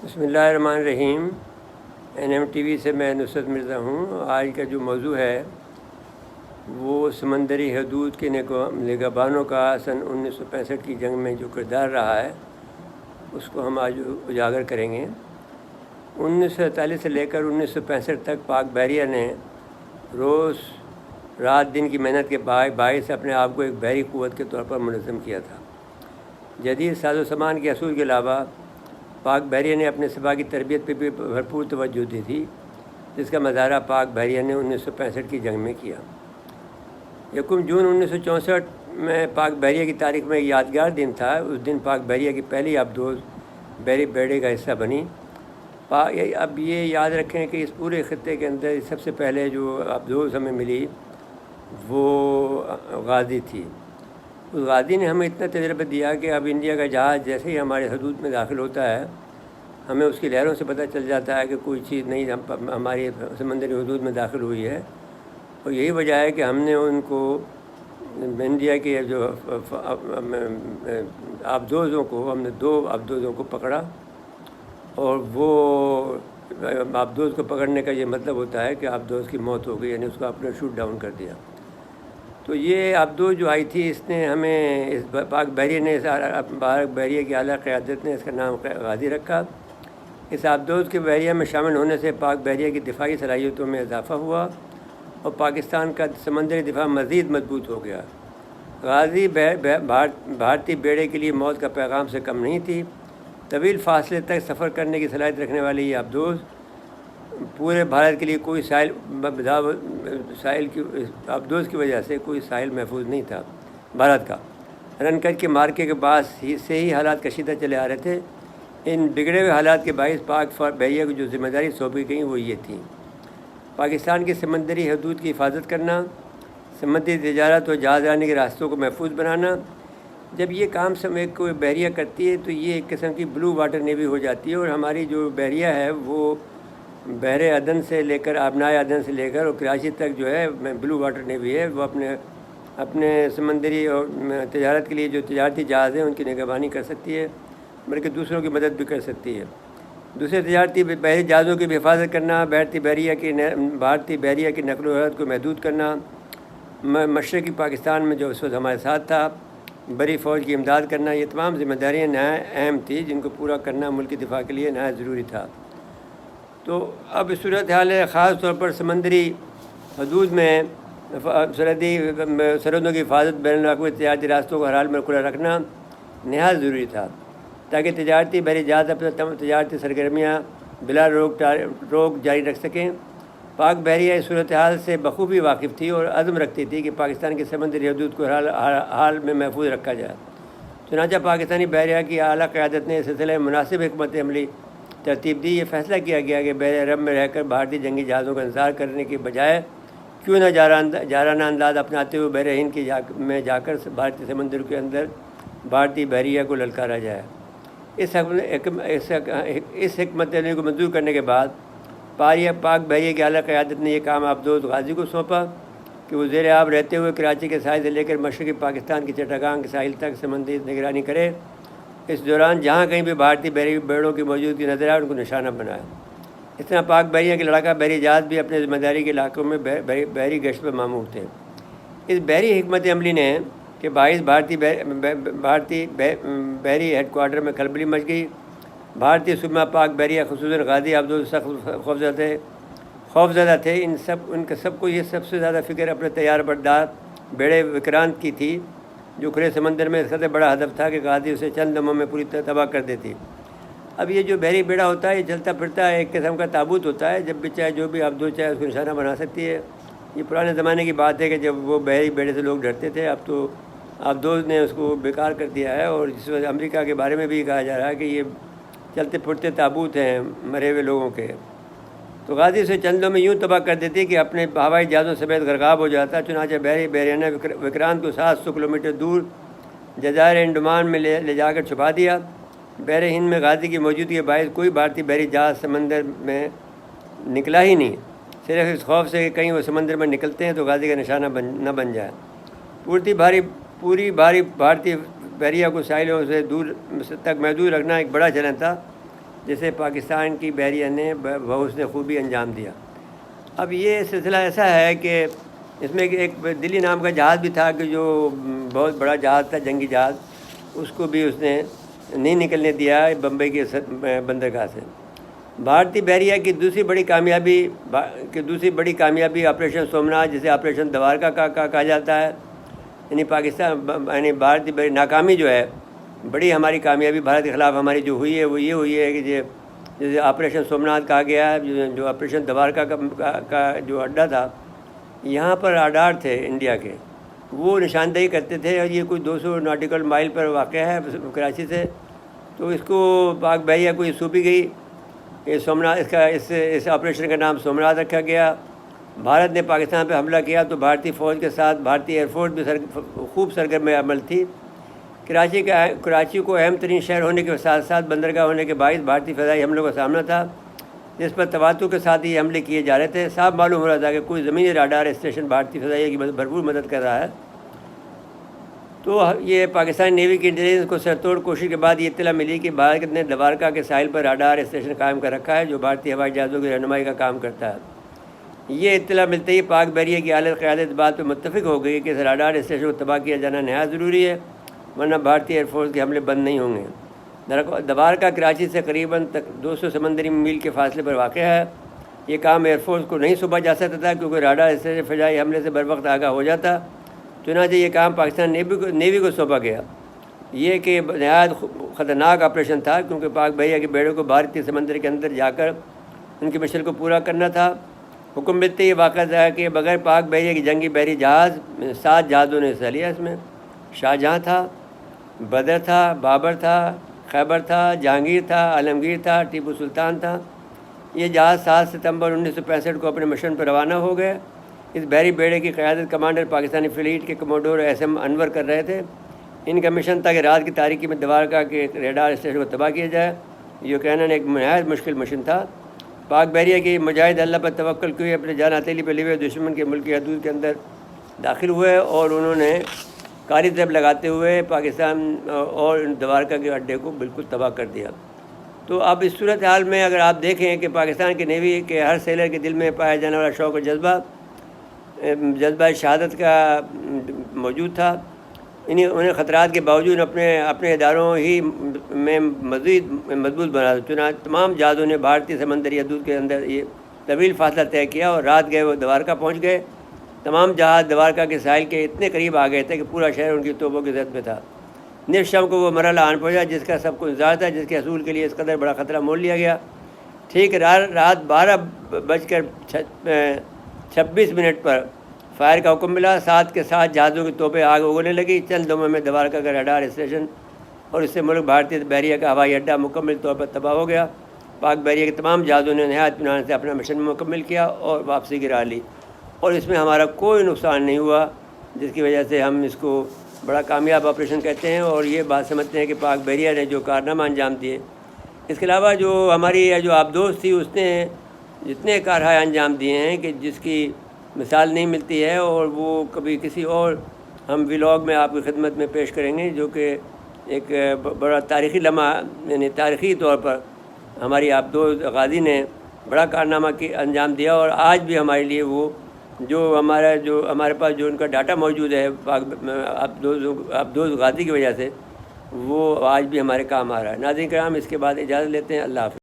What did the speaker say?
بسم اللہ الرحمن الرحیم۔ NM TV سے میں نصرت مرزا ہوں۔ آج کا جو موضوع ہے وہ سمندری حدود کے نگہبانوں کا سن 1965 کی جنگ میں جو کردار رہا ہے اس کو ہم آج اجاگر کریں گے۔ 1947 سے لے کر 1965 تک پاک بحریہ نے روز رات دن کی محنت کے باعث اپنے آپ کو ایک بحری قوت کے طور پر منظم کیا تھا۔ جدید ساز و سامان کے اصول کے علاوہ پاک بحریہ نے اپنے سپاہ کی تربیت پہ بھی بھرپور توجہ دی تھی، جس کا مظاہرہ پاک بحریہ نے 1965 کی جنگ میں کیا۔ 1 جون 1964 میں پاک بحریہ کی تاریخ میں ایک یادگار دن تھا۔ اس دن پاک بحریہ کی پہلی آبدوز بحری بیڑے کا حصہ بنی۔ اب یہ یاد رکھیں کہ اس پورے خطے کے اندر سب سے پہلے جو آبدوز ہمیں ملی وہ غازی تھی۔ اس غازی نے ہمیں اتنا تجربہ دیا کہ اب انڈیا کا جہاز جیسے ہی ہمارے حدود میں داخل ہوتا ہے ہمیں اس کی لہروں سے پتہ چل جاتا ہے کہ کوئی چیز نہیں ہماری سمندری حدود میں داخل ہوئی ہے، اور یہی وجہ ہے کہ ہم نے ان کو انڈیا کے جو آبدوزوں کو، ہم نے 2 آبدوزوں کو پکڑا، اور وہ آبدوز کو پکڑنے کا یہ مطلب ہوتا ہے کہ آبدوز کی موت ہو گئی، یعنی اس کو آپ نے شوٹ ڈاؤن کر دیا۔ تو یہ آبدوز جو آئی تھی اس نے ہمیں پاک بحریہ نے پاک بحریہ کی اعلیٰ قیادت نے اس کا نام غازی رکھا۔ اس آبدوز کے بحریہ میں شامل ہونے سے پاک بحریہ کی دفاعی صلاحیتوں میں اضافہ ہوا اور پاکستان کا سمندری دفاع مزید مضبوط ہو گیا۔ غازی بھارتی بیڑے کے لیے موت کا پیغام سے کم نہیں تھی۔ طویل فاصلے تک سفر کرنے کی صلاحیت رکھنے والی یہ آبدوز پورے بھارت کے لیے کوئی ساحل کی آبدوز کی وجہ سے کوئی ساحل محفوظ نہیں تھا بھارت کا۔ رنکٹ کے مارکے کے بعد سے ہی حالات کشیدہ چلے آ رہے تھے۔ ان بگڑے ہوئے حالات کے باعث پاک بحریہ کو جو ذمہ داری سونپی گئیں وہ یہ تھیں: پاکستان کی سمندری حدود کی حفاظت کرنا، سمندری تجارت اور جہاز رانی کے راستوں کو محفوظ بنانا۔ جب یہ کام کوئی بحریہ کرتی ہے تو یہ ایک قسم کی بلو واٹر نیوی ہو جاتی ہے، اور ہماری جو بحریہ ہے وہ بحر عدن سے لے کر آبنائے عدن سے لے کر اور کراچی تک جو ہے بلو واٹر نیوی ہے۔ وہ اپنے سمندری اور تجارت کے لیے جو تجارتی جہاز ہیں ان کی نگہبانی کر سکتی ہے، بلکہ دوسروں کی مدد بھی کر سکتی ہے۔ دوسرے تجارتی بحری جہازوں کی بھی حفاظت کرنا، بھارتی بحریہ کی نقل و حرکت کو محدود کرنا، مشرقی پاکستان میں جو اس وقت ہمارے ساتھ تھا بڑی فوج کی امداد کرنا، یہ تمام ذمہ داریاں نہایت اہم تھیں جن کو پورا کرنا ملکی دفاع کے لیے نہایت ضروری تھا۔ تو اب صورتحال ہے، خاص طور پر سمندری حدود میں سرحدوں کی حفاظت، بین الاقوامی تجارتی راستوں کو ہر حال میں کھلا رکھنا نہایت ضروری تھا تاکہ تجارتی بحری جہاز اپنے تجارتی سرگرمیاں بلا روک جاری رکھ سکیں۔ پاک بحریہ اس صورتحال سے بخوبی واقف تھی اور عزم رکھتی تھی کہ پاکستان کی سمندری حدود کو ہر حال میں محفوظ رکھا جائے۔ چنانچہ پاکستانی بحریہ کی اعلیٰ قیادت نے اس سلسلے میں مناسب حکمت عملی ترتیب دی۔ یہ فیصلہ کیا گیا کہ بحر عرب میں رہ کر بھارتی جنگی جہازوں کا انتظار کرنے کے بجائے کیوں نہ جارانہ انداز اپناتے ہوئے بحر ہند میں جا کر بھارتی سمندر کے اندر بھارتی بحریہ کو للکارا جائے۔ اس حکمت عملی کو منظور کرنے کے بعد پاک بحریہ کی اعلیٰ قیادت نے یہ کام آبدوز غازی کو سونپا کہ وہ زیر آب رہتے ہوئے کراچی کے ساحل سے لے کر مشرقی پاکستان کی چٹاگانگ کے ساحل تک سمندری نگرانی کرے۔ اس دوران جہاں کہیں بھی بھارتی بحری بیڑوں کی موجودگی نظر آئے ان کو نشانہ بنایا۔ اس طرح پاک بحریہ کے لڑاکا بحری جہاز بھی اپنے ذمہ داری کے علاقوں میں بحری گشت پر مامور تھے۔ اس بحری حکمت عملی نے کے باعث بھارتی بحری ہیڈ کوارٹر میں کھلبلی مچ گئی۔ بھارتی صوبہ پاک بحریہ خصوصاً غازی آبدوز سخت خوفزدہ تھے۔ ان کا سب کو یہ سب سے زیادہ فکر اپنے تیار بردار بیڑے وکرانت کی تھی، جو کھلے سمندر میں اس قدر بڑا ہدف تھا کہ غازی اسے چند دموں میں پوری طرح تباہ کر دیتی۔ اب یہ جو بحری بیڑا ہوتا ہے یہ چلتا پھرتا ہے، ایک قسم کا تابوت ہوتا ہے، جب بھی چاہے جو بھی آبدوز چاہے اس کو نشانہ بنا سکتی ہے۔ یہ پرانے زمانے کی بات ہے کہ جب وہ بحری بیڑے سے لوگ ڈرتے تھے، اب تو آبدوز نے اس کو بیکار کر دیا ہے، اور جس وقت امریکہ کے بارے میں بھی کہا جا رہا ہے کہ یہ چلتے پھرتے تابوت ہیں مرے ہوئے لوگوں کے۔ تو غازی اسے چندوں میں یوں تباہ کر دیتی کہ اپنے ہوائی جہازوں سمیت غرقاب ہو جاتا۔ چنانچہ بحریہ نے وکرانت کو 700 کلومیٹر دور جزائر انڈمان میں لے جا کر چھپا دیا۔ بحر ہند میں غازی کی موجودگی کے باعث کوئی بھارتی بحری جہاز سمندر میں نکلا ہی نہیں، صرف اس خوف سے کہ کہیں وہ سمندر میں نکلتے ہیں تو غازی کا نشانہ نہ بن جائے۔ پوری بھاری بھارتی بحریہ کو ساحلوں سے دور تک محدود رکھنا ایک بڑا چیلنج تھا۔ جسے پاکستان کی بحریہ نے بحسن خوبی انجام دیا۔ اب یہ سلسلہ ایسا ہے کہ اس میں ایک دلی نام کا جہاز بھی تھا کہ جو بہت بڑا جہاز تھا، جنگی جہاز، اس کو بھی اس نے نہیں نکلنے دیا بمبئی کے بندرگاہ سے۔ بھارتی بحریہ کی دوسری بڑی کامیابی آپریشن سومناتھ، جسے آپریشن دوارکا کا کہا جاتا ہے، یعنی یعنی بھارتی بحری ناکامی جو ہے، بڑی ہماری کامیابی بھارت کے خلاف ہماری جو ہوئی ہے وہ یہ ہوئی ہے کہ جیسے آپریشن سومناتھ کہا گیا ہے، جو آپریشن دوارکا کا جو اڈا تھا، یہاں پر راڈار تھے انڈیا کے، وہ نشاندہی کرتے تھے، اور یہ کوئی 200 ناٹیکل مائل پر واقع ہے کراچی سے، تو اس کو پاک بحریہ کو یہ سونپی گئی۔ یہ سومناتھ اس آپریشن کا نام سومناتھ رکھا گیا۔ بھارت نے پاکستان پہ حملہ کیا تو بھارتی فوج کے ساتھ بھارتی ایئر فورس بھی خوب سرگرم عمل تھی۔ کراچی کو اہم ترین شہر ہونے کے ساتھ ساتھ بندرگاہ ہونے کے باعث بھارتی فضائی حملوں کا سامنا تھا، جس پر تواتر کے ساتھ یہ حملے کیے جا رہے تھے۔ صاف معلوم ہو رہا تھا کہ کوئی زمینی راڈار اسٹیشن بھارتی فضائیہ کی بھرپور مدد کر رہا ہے۔ تو یہ پاکستانی نیوی کی انٹیلیجنس کو سرتوڑ کوشش کے بعد یہ اطلاع ملی کہ بھارت نے دوارکا کے ساحل پر راڈار اسٹیشن قائم کر رکھا ہے، جو بھارتی ہوائی جہازوں کی رہنمائی کا کام کرتا ہے۔ یہ اطلاع ملتے ہی پاک بحریہ کی اعلیٰ قیادت اس بات پہ متفق ہو گئی کہ اس راڈار اسٹیشن کو تباہ کیا جانا نہایت ضروری ہے، ورنہ بھارتی ایئر فورس کے حملے بند نہیں ہوں گے۔ دوارکا کراچی سے قریباً 200 سمندری میل کے فاصلے پر واقع ہے۔ یہ کام ایئر فورس کو نہیں صوبا جا سکتا تھا کیونکہ راڈار اسٹیشن فضائی حملے سے بر وقت آگاہ ہو جاتا، چنانچہ یہ کام پاکستان نیوی کو سونپا گیا۔ یہ کہ نہایت خطرناک آپریشن تھا کیونکہ پاک بحریہ کے بیڑوں کو بھارتی سمندر کے اندر جا کر ان کی مشن کو پورا کرنا تھا۔ حکم ملتے یہ واقعہ تھا کہ بغیر پاک بحریہ کی جنگی بحری جہاز 7 جہازوں نے حصہ لیا۔ اس میں شاہجہاں تھا، بدر تھا، بابر تھا، خیبر تھا، جہانگیر تھا، عالمگیر تھا، ٹیپو سلطان تھا۔ یہ جہاز 7 ستمبر 1965 کو اپنے مشن پر روانہ ہو گئے۔ اس بحری بیڑے کی قیادت کمانڈر پاکستانی فلیٹ کے کموڈور SM انور کر رہے تھے۔ ان کا مشن تھا کہ رات کی تاریکی میں دوارکا کے ریڈار اسٹیشن کو تباہ کیا جائے۔ یہ کہنا ایک نہایت مشکل مشن تھا۔ پاک بحریہ کے مجاہد اللہ پر توکل کیے اپنے جان ہتھیلی پہ لیے دشمن کے ملکی حدود کے اندر داخل ہوئے، اور انہوں نے کاری ضرب لگاتے ہوئے پاکستان اور دوارکا کے اڈے کو بالکل تباہ کر دیا۔ تو اب اس صورتحال میں اگر آپ دیکھیں کہ پاکستان کے نیوی کے ہر سیلر کے دل میں پایا جانے والا شوق و جذبہ شہادت کا موجود تھا، انہیں خطرات کے باوجود اپنے اداروں ہی میں مزید مضبوط بنا دیا۔ چنانچہ تمام جہازوں نے بھارتی سمندری حدود کے اندر یہ طویل فاصلہ طے کیا اور رات گئے وہ دوارکا پہنچ گئے۔ تمام جہاز دوارکا کے ساحل کے اتنے قریب آ گئے تھے کہ پورا شہر ان کی توپوں کی زد میں تھا۔ نصف شام کو وہ مرحلہ آن پہنچا جس کا سب کو انتظار تھا، جس کے حصول کے لیے اس قدر بڑا خطرہ مول لیا گیا۔ ٹھیک رات 12:26 پر فائر کا حکم ملا۔ ساتھ کے ساتھ جہازوں کی توپیں آگ اگلنے لگی۔ چند دموں میں دوارکا کا راڈار اسٹیشن اور اس سے ملک بھارتی بحریہ کا ہوائی اڈہ مکمل طور پر تباہ ہو گیا۔ پاک بحریہ کے تمام جہازوں نے نہایت اطمینان سے اپنا مشن مکمل کیا اور واپسی کی راہ لی، اور اس میں ہمارا کوئی نقصان نہیں ہوا، جس کی وجہ سے ہم اس کو بڑا کامیاب آپریشن کہتے ہیں اور یہ بات سمجھتے ہیں کہ پاک بحریہ نے جو کارنامہ انجام دیے۔ اس کے علاوہ جو ہماری جو آبدوز تھی، اس نے جتنے کارہائے انجام دیے ہیں کہ جس کی مثال نہیں ملتی ہے، اور وہ کبھی کسی اور ہم ولاگ میں آپ کی خدمت میں پیش کریں گے، جو کہ ایک بڑا تاریخی لمحہ، یعنی تاریخی طور پر ہماری آبدوز غازی نے بڑا کارنامہ انجام دیا، اور آج بھی ہمارے لیے وہ جو ہمارے پاس جو ان کا ڈاٹا موجود ہے آبدوز غازی کی وجہ سے، وہ آج بھی ہمارے کام آ رہا ہے۔ ناظرین کرام، اس کے بعد اجازت لیتے ہیں۔ اللہ حافظ۔